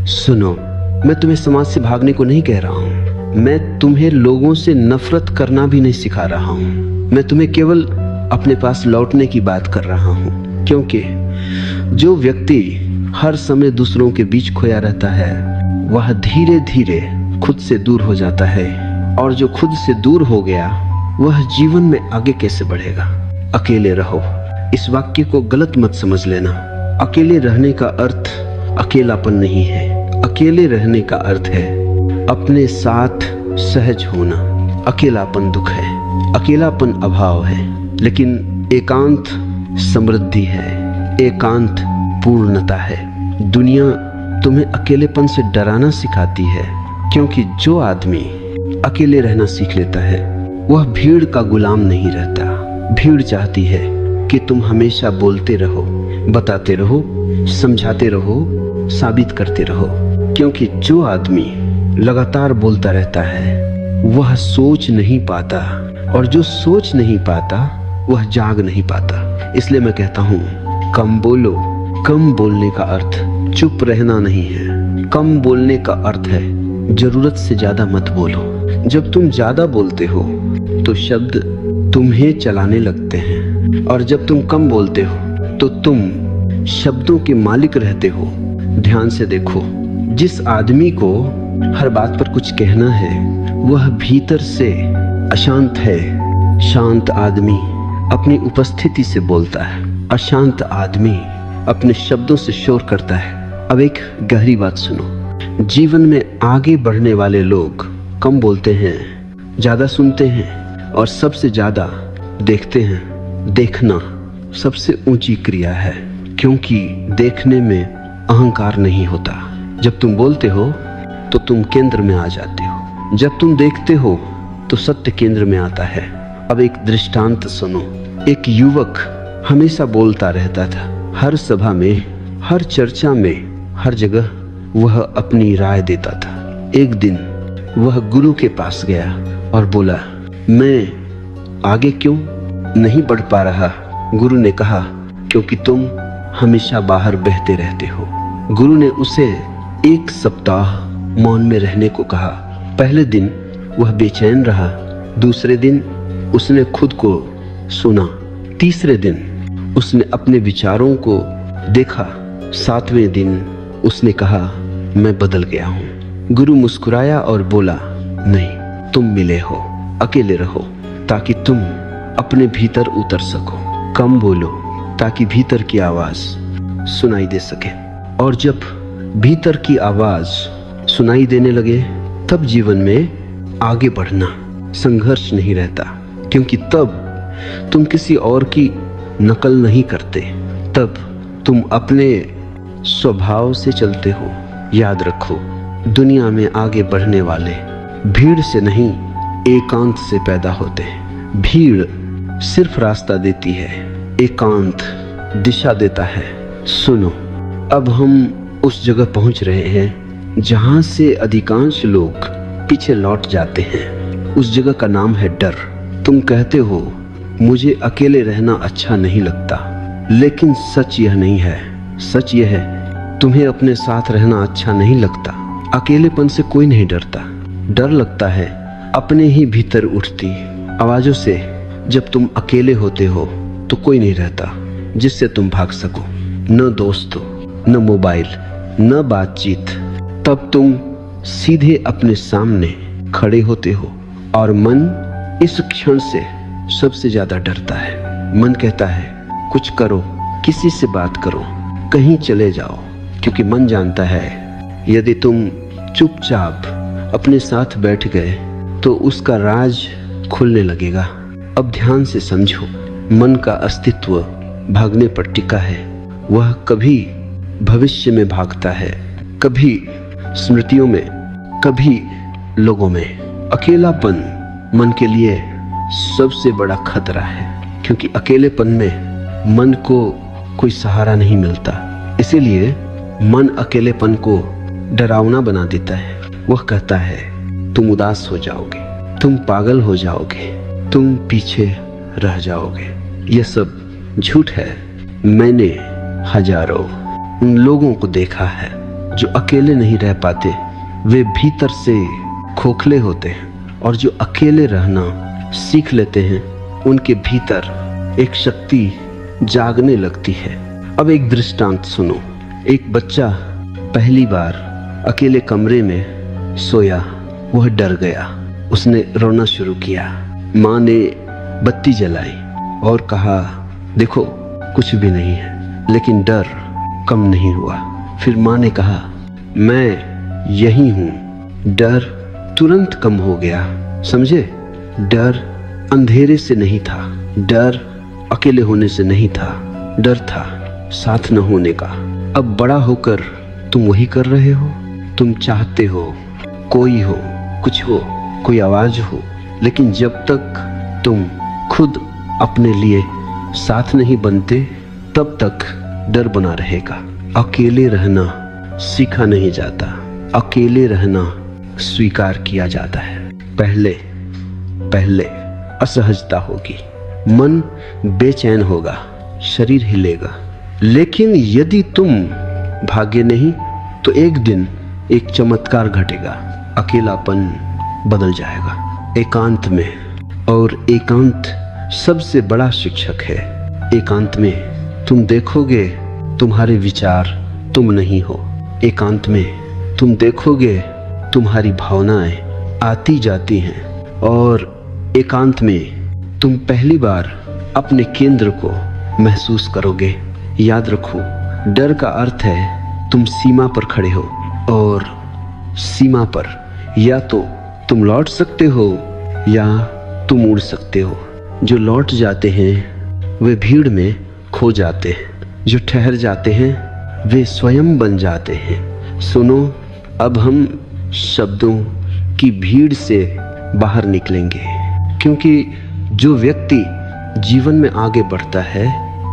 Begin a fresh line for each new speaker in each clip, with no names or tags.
सुनो, मैं तुम्हें समाज से भागने को नहीं कह रहा हूँ। मैं तुम्हें लोगों से नफरत करना भी नहीं सिखा रहा हूँ। मैं तुम्हें केवल अपने पास लौटने की बात कर रहा हूँ, क्योंकि जो व्यक्ति हर समय दूसरों के बीच खोया रहता है वह धीरे धीरे खुद से दूर हो जाता है, और जो खुद से दूर हो गया वह जीवन में आगे कैसे बढ़ेगा। अकेले रहो, इस वाक्य को गलत मत समझ लेना। अकेले रहने का अर्थ अकेलापन नहीं है। अकेले रहने का अर्थ है अपने साथ सहज होना। अकेलापन दुख है, अकेलापन अभाव है, लेकिन एकांत समृद्धि है, एकांत पूर्णता है। दुनिया तुम्हें अकेलेपन से डराना सिखाती है, क्योंकि जो आदमी अकेले रहना सीख लेता है वह भीड़ का गुलाम नहीं रहता। भीड़ चाहती है कि तुम हमेशा बोलते रहो, बताते रहो, समझाते रहो, साबित करते रहो, क्योंकि जो आदमी लगातार बोलता रहता है वह सोच नहीं पाता, और जो सोच नहीं पाता वह जाग नहीं पाता। इसलिए मैं कहता हूँ, कम बोलो। कम बोलने का अर्थ चुप रहना नहीं है। कम बोलने का अर्थ है जरूरत से ज्यादा मत बोलो। जब तुम ज्यादा बोलते हो तो शब्द तुम्हें चलाने लगते हैं, और जब तुम कम बोलते हो तो तुम शब्दों के मालिक रहते हो। ध्यान से देखो, जिस आदमी को हर बात पर कुछ कहना है वह भीतर से अशांत है। शांत आदमी अपनी उपस्थिति से बोलता है, अशांत आदमी अपने शब्दों से शोर करता है। अब एक गहरी बात सुनो, जीवन में आगे बढ़ने वाले लोग कम बोलते हैं, ज्यादा सुनते हैं, और सबसे ज्यादा देखते हैं। देखना सबसे ऊंची क्रिया है, क्योंकि देखने में अहंकार नहीं होता। जब तुम बोलते हो तो तुम केंद्र में आ जाते हो, जब तुम देखते हो तो सत्य केंद्र में आता है। अब एक दृष्टांत सुनो। एक युवक हमेशा बोलता रहता था, हर सभा में, हर चर्चा में, हर जगह वह अपनी राय देता था। एक दिन वह गुरु के पास गया और बोला, मैं आगे क्यों नहीं बढ़ पा रहा? गुरु ने कहा, क्योंकि तुम हमेशा बाहर बहते रहते हो। गुरु ने उसे 1 सप्ताह मौन में रहने को कहा। पहले दिन वह बेचैन रहा, दूसरे दिन उसने खुद को सुना, तीसरे दिन उसने अपने विचारों को देखा, 7वें दिन उसने कहा, मैं बदल गया हूँ। गुरु मुस्कुराया और बोला, नहीं, तुम मिले हो। अकेले रहो ताकि तुम अपने भीतर उतर सको। कम बोलो ताकि भीतर की आवाज सुनाई दे सके, और जब भीतर की आवाज सुनाई देने लगे तब जीवन में आगे बढ़ना, संघर्ष नहीं रहता, क्योंकि तब तुम किसी और की नकल नहीं करते, तब तुम अपने स्वभाव से चलते हो। याद रखो, दुनिया में आगे बढ़ने वाले भीड़ से नहीं, एकांत से पैदा होते हैं। भीड़ सिर्फ रास्ता देती है, एकांत दिशा देता है। सुनो, अब हम उस जगह पहुंच रहे हैं जहां से अधिकांश लोग पीछे लौट जाते हैं। उस जगह का नाम है डर। तुम कहते हो, मुझे अकेले रहना अच्छा नहीं लगता, लेकिन सच यह नहीं है। सच यह है, तुम्हें अपने साथ रहना अच्छा नहीं लगता। अकेलेपन से कोई नहीं डरता। डर लगता है अपने ही भीतर उठती आवाजों से। जब तुम अकेले होते हो तो कोई नहीं रहता जिससे तुम भाग सको, न दोस्तों, न मोबाइल, न बातचीत। तब तुम सीधे अपने सामने खड़े होते हो, और मन इस क्षण से सबसे ज्यादा डरता है। मन कहता है, कुछ करो, किसी से बात करो, कहीं चले जाओ, क्योंकि मन जानता है यदि तुम चुपचाप अपने साथ बैठ गए तो उसका राज खुलने लगेगा। अब ध्यान से समझो, मन का अस्तित्व भागने पर टिका है। वह कभी भविष्य में भागता है, कभी स्मृतियों में, कभी लोगों में। अकेलापन मन के लिए सबसे बड़ा खतरा है, क्योंकि अकेलेपन में मन को कोई सहारा नहीं मिलता। इसीलिए मन अकेलेपन को डरावना बना देता है। वह कहता है, तुम उदास हो जाओगे, तुम पागल हो जाओगे, तुम पीछे रह जाओगे। यह सब झूठ है। मैंने हजारों उन लोगों को देखा है जो अकेले नहीं रह पाते वे भीतर से खोखले होते हैं, और जो अकेले रहना सीख लेते हैं उनके भीतर एक शक्ति जागने लगती है। अब एक दृष्टांत सुनो। एक बच्चा पहली बार अकेले कमरे में सोया, वह डर गया, उसने रोना शुरू किया। माँ ने बत्ती जलाई और कहा देखो कुछ भी नहीं है, लेकिन डर कम नहीं हुआ। फिर माँ ने कहा मैं यही हूँ। डर तुरंत कम हो गया। समझे? डर अंधेरे से नहीं था, डर अकेले होने से नहीं था, डर था साथ न होने का। अब बड़ा होकर तुम वही कर रहे हो। तुम चाहते हो कोई हो, कुछ हो, कोई आवाज हो, लेकिन जब तक तुम खुद अपने लिए साथ नहीं बनते तब तक डर बना रहेगा। अकेले रहना सीखा नहीं जाता, अकेले रहना स्वीकार किया जाता है। पहले पहले असहजता होगी, मन बेचैन होगा, शरीर हिलेगा, लेकिन यदि तुम भागे नहीं तो एक दिन एक चमत्कार घटेगा। अकेलापन बदल जाएगा एकांत में, और एकांत सबसे बड़ा शिक्षक है। एकांत में तुम देखोगे तुम्हारे विचार तुम नहीं हो। एकांत में तुम देखोगे तुम्हारी भावनाएं आती जाती हैं, और एकांत में तुम पहली बार अपने केंद्र को महसूस करोगे। याद रखो, डर का अर्थ है तुम सीमा पर खड़े हो, और सीमा पर या तो तुम लौट सकते हो या तुम उड़ सकते हो। जो लौट जाते हैं वे भीड़ में खो जाते हैं, जो ठहर जाते हैं वे स्वयं बन जाते हैं। सुनो, अब हम शब्दों की भीड़ से बाहर निकलेंगे, क्योंकि जो व्यक्ति जीवन में आगे बढ़ता है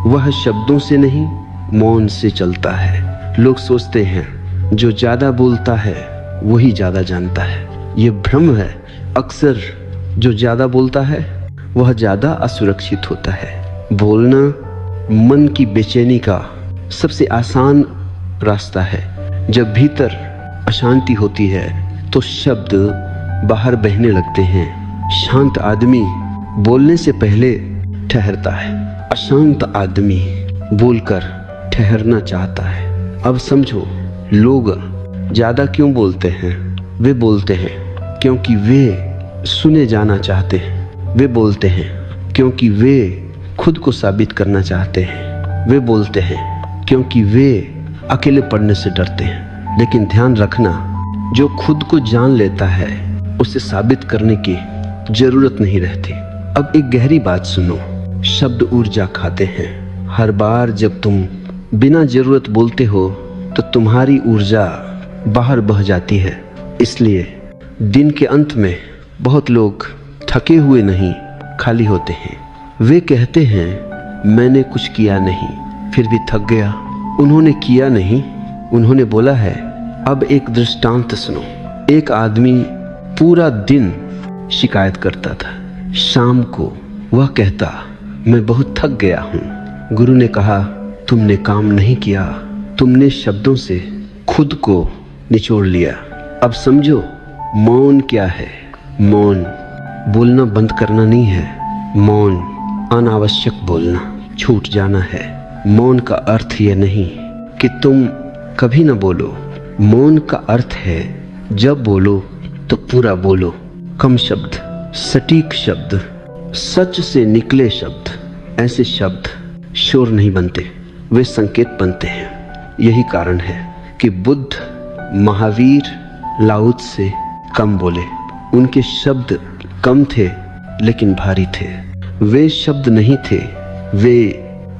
वह शब्दों से नहीं मौन से चलता है। लोग सोचते हैं जो ज्यादा बोलता है वही ज्यादा जानता है। ये भ्रम है। अक्सर जो ज्यादा बोलता है वह ज्यादा असुरक्षित होता है। बोलना मन की बेचैनी का सबसे आसान रास्ता है। जब भीतर अशांति होती है तो शब्द बाहर बहने लगते हैं। शांत आदमी बोलने से पहले ठहरता है, अशांत आदमी बोलकर ठहरना चाहता है। अब समझो, लोग ज्यादा क्यों बोलते हैं? वे बोलते हैं क्योंकि वे सुने जाना चाहते हैं। वे बोलते हैं क्योंकि वे खुद को साबित करना चाहते हैं। वे बोलते हैं क्योंकि वे अकेले पड़ने से डरते हैं। लेकिन ध्यान रखना, जो खुद को जान लेता है उसे साबित करने की जरूरत नहीं रहती। अब एक गहरी बात सुनो, शब्द ऊर्जा खाते हैं। हर बार जब तुम बिना जरूरत बोलते हो तो तुम्हारी ऊर्जा बाहर बह जाती है। इसलिए दिन के अंत में बहुत लोग थके हुए नहीं, खाली होते हैं। वे कहते हैं मैंने कुछ किया नहीं, फिर भी थक गया। उन्होंने किया नहीं, उन्होंने बोला है। अब एक दृष्टांत सुनो। एक आदमी पूरा दिन शिकायत करता था। शाम को वह कहता मैं बहुत थक गया हूँ। गुरु ने कहा तुमने काम नहीं किया, तुमने शब्दों से खुद को निचोड़ लिया। अब समझो मौन क्या है। मौन बोलना बंद करना नहीं है। मौन अनावश्यक बोलना, छूट जाना है। मौन का अर्थ यह नहीं कि तुम कभी ना बोलो। मौन का अर्थ है जब बोलो तो पूरा बोलो। कम शब्द, सटीक शब्द, सच से निकले शब्द। ऐसे शब्द शोर नहीं बनते, वे संकेत बनते हैं। यही कारण है कि बुद्ध, महावीर, लाउत से कम बोले। उनके शब्द कम थे लेकिन भारी थे। वे शब्द नहीं थे, वे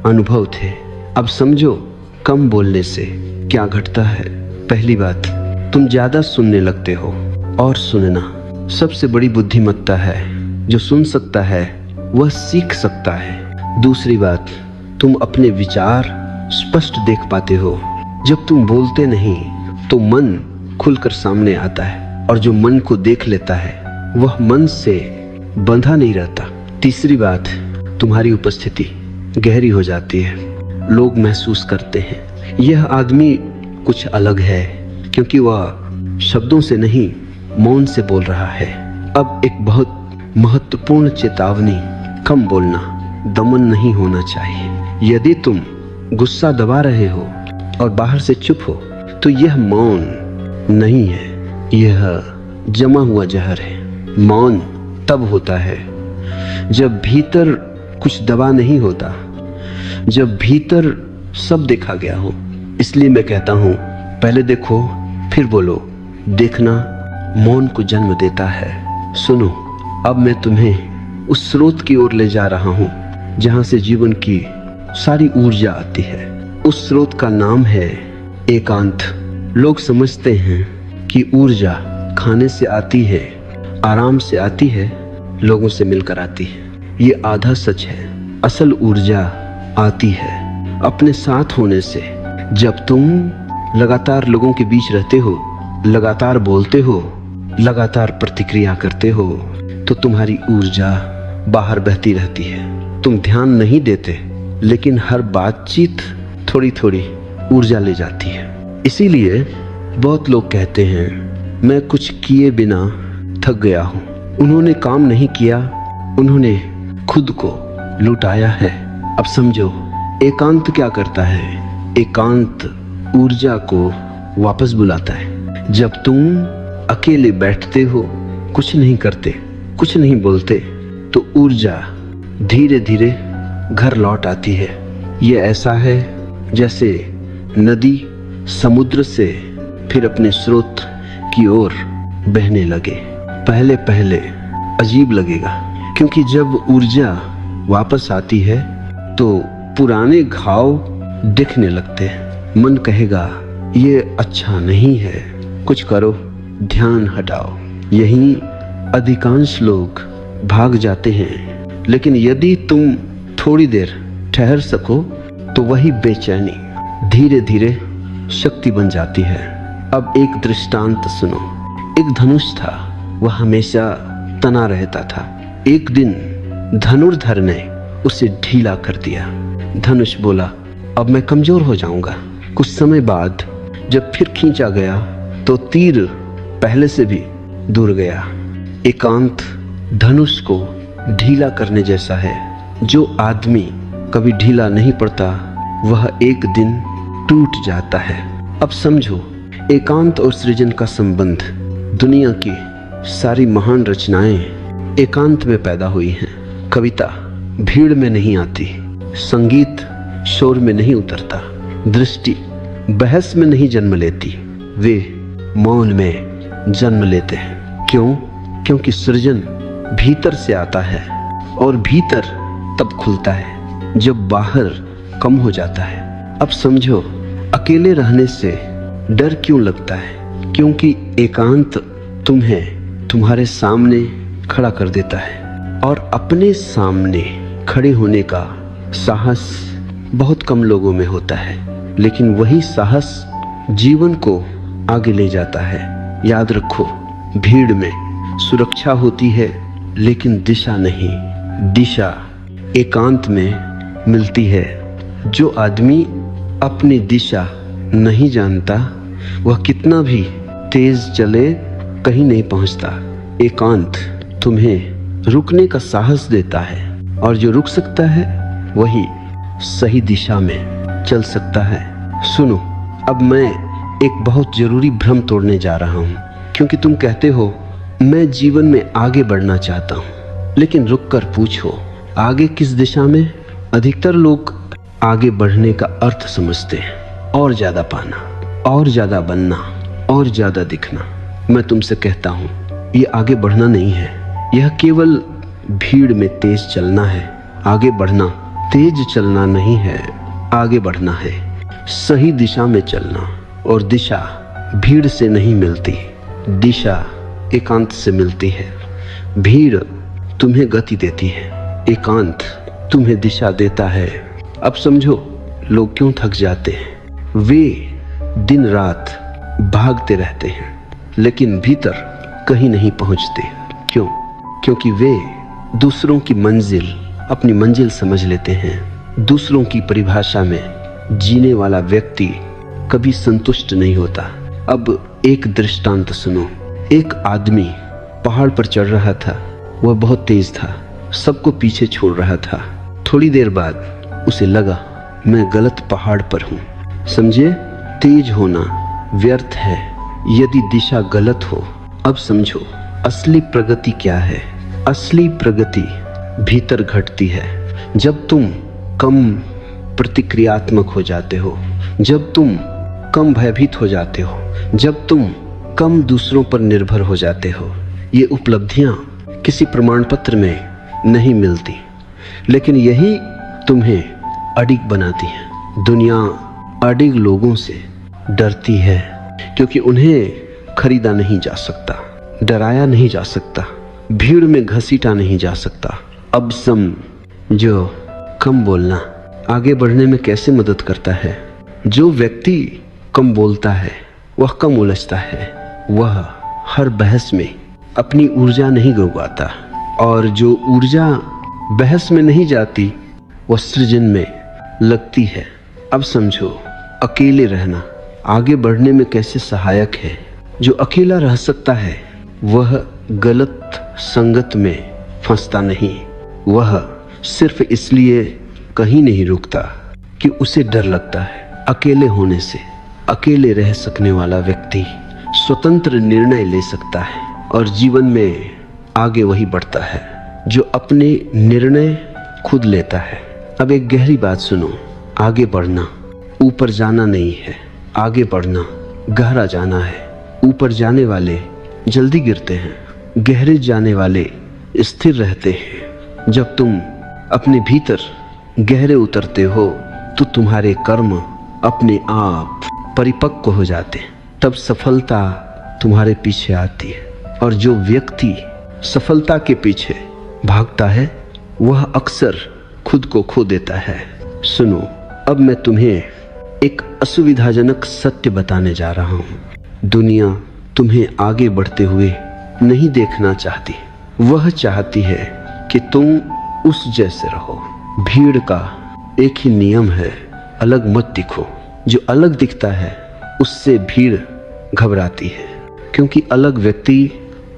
अनुभव थे। अब समझो कम बोलने से क्या घटता है। पहली बात, तुम ज्यादा सुनने लगते हो। और सुनना सबसे बड़ी बुद्धिमत्ता है। जो सुन सकता है वह सीख सकता है। दूसरी बात, तुम अपने विचार स्पष्ट देख पाते हो। जब तुम बोलते नहीं तो मन खुलकर सामने आता है, और जो मन को देख लेता है वह मन से बंधा नहीं रहता। तीसरी बात, तुम्हारी उपस्थिति गहरी हो जाती है। लोग महसूस करते हैं यह आदमी कुछ अलग है, क्योंकि वह शब्दों से नहीं मौन से बोल रहा है। अब एक बहुत महत्वपूर्ण चेतावनी, कम बोलना, दमन नहीं होना चाहिए। यदि तुम गुस्सा दबा रहे हो और बाहर से चुप हो तो यह मौन नहीं है, यह जमा हुआ जहर है। मौन तब होता है जब भीतर कुछ दबा नहीं होता, जब भीतर सब देखा गया हो। इसलिए मैं कहता हूं, पहले देखो फिर बोलो। देखना मौन को जन्म देता है। सुनो, अब मैं तुम्हें उस स्रोत की ओर ले जा रहा हूं जहां से जीवन की सारी ऊर्जा आती है। उस स्रोत का नाम है एकांत। लोग समझते हैं कि ऊर्जा खाने से आती है, आराम से आती है, लोगों से मिलकर आती है। ये आधा सच है। असल ऊर्जा आती है अपने साथ होने से। जब तुम लगातार लोगों के बीच रहते हो, लगातार बोलते हो, लगातार प्रतिक्रिया करते हो, तो तुम्हारी ऊर्जा बाहर बहती रहती है। तुम ध्यान नहीं देते, लेकिन हर बातचीत थोड़ी थोड़ी ऊर्जा ले जाती है। इसीलिए बहुत लोग कहते हैं, मैं कुछ किए बिना थक गया हूं। उन्होंने काम नहीं किया, उन्होंने खुद को लुटाया है। अब समझो, एकांत क्या करता है? एकांत ऊर्जा को वापस बुलाता है। जब तुम अकेले बैठते हो, कुछ नहीं करते, कुछ नहीं बोलते, तो ऊर्जा धीरे धीरे घर लौट आती है। ये ऐसा है जैसे नदी समुद्र से फिर अपने स्रोत की ओर बहने लगे। पहले पहले अजीब लगेगा, क्योंकि जब ऊर्जा वापस आती है तो पुराने घाव दिखने लगते हैं। मन कहेगा ये अच्छा नहीं है, कुछ करो, ध्यान हटाओ। यही अधिकांश लोग भाग जाते हैं। लेकिन यदि तुम थोड़ी देर ठहर सको तो वही बेचैनी धीरे धीरे शक्ति बन जाती है। अब एक दृष्टांत सुनो। एक धनुष था, वह हमेशा तना रहता था। एक दिन धनुर्धर ने उसे ढीला कर दिया। धनुष बोला, अब मैं कमजोर हो जाऊंगा। कुछ समय बाद जब फिर खींचा गया तो तीर पहले से भी दूर गया। एकांत धनुष को ढीला करने जैसा है। जो आदमी कभी ढीला नहीं पड़ता, वह एक दिन टूट जाता है। अब समझो, एकांत और सृजन का संबंध। दुनिया की सारी महान रचनाएं एकांत में पैदा हुई हैं। कविता भीड़ में नहीं आती, संगीत शोर में नहीं उतरता, दृष्टि बहस में नहीं जन्म लेती, वे मौन में जन्म लेते हैं। क्यों? क्योंकि सृजन भीतर से आता है और भीतर तब खुलता है जब बाहर कम हो जाता है। अब समझो, अकेले रहने से डर क्यों लगता है? क्योंकि एकांत तुम्हें तुम्हारे सामने खड़ा कर देता है। और अपने सामने खड़े होने का साहस बहुत कम लोगों में होता है, लेकिन वही साहस जीवन को आगे ले जाता है। याद रखो, भीड़ में सुरक्षा होती है लेकिन दिशा नहीं। दिशा एकांत में मिलती है। जो आदमी अपनी दिशा नहीं जानता, वह कितना भी तेज चले कहीं नहीं पहुंचता। एकांत तुम्हें रुकने का साहस देता है, और जो रुक सकता है वही सही दिशा में चल सकता है। सुनो, अब मैं एक बहुत जरूरी भ्रम तोड़ने जा रहा हूँ, क्योंकि तुम कहते हो मैं जीवन में आगे बढ़ना चाहता हूँ। लेकिन रुक कर पूछो, आगे किस दिशा में? अधिकतर लोग आगे बढ़ने का अर्थ समझते हैं, और ज्यादा पाना, और ज्यादा बनना, और ज्यादा दिखना। मैं तुमसे कहता हूँ, ये आगे बढ़ना नहीं है, यह केवल भीड़ में तेज चलना है। आगे बढ़ना तेज चलना नहीं है, आगे बढ़ना है, सही दिशा में चलना। और दिशा भीड़ से नहीं मिलती, दिशा एकांत से मिलती है। भीड़ तुम्हें गति देती है, एकांत तुम्हें दिशा देता है। अब समझो, लोग क्यों थक जाते हैं? वे दिन रात भागते रहते हैं, लेकिन भीतर कहीं नहीं पहुंचते। क्यों? क्योंकि वे दूसरों की मंजिल अपनी मंजिल समझ लेते हैं। दूसरों की परिभाषा में जीने वाला व्यक्ति कभी संतुष्ट नहीं होता। अब एक दृष्टांत सुनो। एक आदमी पहाड़ पर चढ़ रहा था। वह बहुत तेज था, सबको पीछे छोड़ रहा था। थोड़ी देर बाद उसे लगा मैं गलत पहाड़ पर हूँ। समझे, तेज होना व्यर्थ है यदि दिशा गलत हो। अब समझो असली प्रगति क्या है। असली प्रगति भीतर घटती है जब तुम कम प्रतिक्रियात्मक हो जाते हो, जब तुम कम भयभीत हो जाते हो, जब तुम कम दूसरों पर निर्भर हो जाते हो। ये उपलब्धियां किसी प्रमाण पत्र में नहीं मिलती, लेकिन यही तुम्हें अडिग बनाती है। दुनिया अडिग लोगों से डरती है क्योंकि उन्हें खरीदा नहीं जा सकता, डराया नहीं जा सकता, भीड़ में घसीटा नहीं जा सकता। अब जो कम बोलना आगे बढ़ने में कैसे मदद करता है। जो व्यक्ति कम बोलता है वह कम उलझता है, वह हर बहस में अपनी ऊर्जा नहीं गंवाता, और जो ऊर्जा बहस में नहीं जाती वह सृजन में लगती है। अब समझो अकेले रहना आगे बढ़ने में कैसे सहायक है। जो अकेला रह सकता है वह गलत संगत में फंसता नहीं, वह सिर्फ इसलिए कहीं नहीं रुकता कि उसे डर लगता है। अकेले होने से अकेले रह सकने वाला व्यक्ति स्वतंत्र निर्णय ले सकता है और जीवन में आगे वही बढ़ता है जो अपने निर्णय खुद लेता है। अब एक गहरी बात सुनो, आगे बढ़ना ऊपर जाना नहीं है, आगे बढ़ना गहरा जाना है। ऊपर जाने वाले जल्दी गिरते हैं, गहरे जाने वाले स्थिर रहते हैं। जब तुम अपने भीतर गहरे उतरते हो तो तुम्हारे कर्म अपने आप परिपक्व हो जाते हैं, तब सफलता तुम्हारे पीछे आती है। और जो व्यक्ति सफलता के पीछे भागता है वह अक्सर खुद को खो देता है। सुनो, अब मैं तुम्हें एक असुविधाजनक सत्य बताने जा रहा हूँ। दुनिया तुम्हें आगे बढ़ते हुए नहीं देखना चाहती, वह चाहती है कि तुम उस जैसे रहो। भीड़ का एक ही नियम है, अलग मत दिखो। जो अलग दिखता है उससे भीड़ घबराती है, क्योंकि अलग व्यक्ति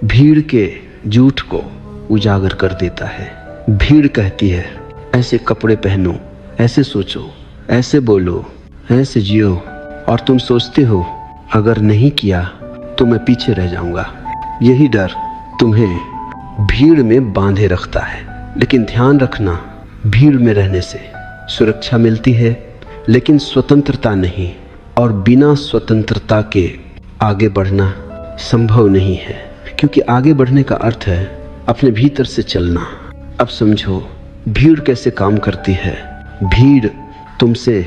भीड़ के झूठ को उजागर कर देता है। भीड़ कहती है ऐसे कपड़े पहनो, ऐसे सोचो, ऐसे बोलो, ऐसे जियो, और तुम सोचते हो अगर नहीं किया तो मैं पीछे रह जाऊंगा। यही डर तुम्हें भीड़ में बांधे रखता है। लेकिन ध्यान रखना, भीड़ में रहने से सुरक्षा मिलती है लेकिन स्वतंत्रता नहीं, और बिना स्वतंत्रता के आगे बढ़ना संभव नहीं है, क्योंकि आगे बढ़ने का अर्थ है अपने भीतर से चलना। अब समझो भीड़ कैसे काम करती है। भीड़ तुमसे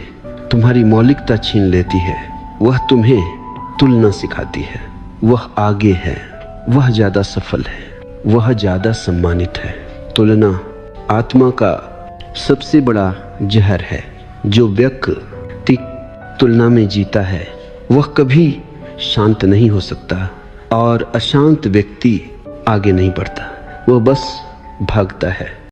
तुम्हारी मौलिकता छीन लेती है, वह तुम्हें तुलना सिखाती है। वह आगे है, वह ज्यादा सफल है, वह ज्यादा सम्मानित है। तुलना आत्मा का सबसे बड़ा जहर है। जो व्यक्ति तुलना में जीता है वह कभी शांत नहीं हो सकता, और अशांत व्यक्ति आगे नहीं बढ़ता, वह बस भागता है।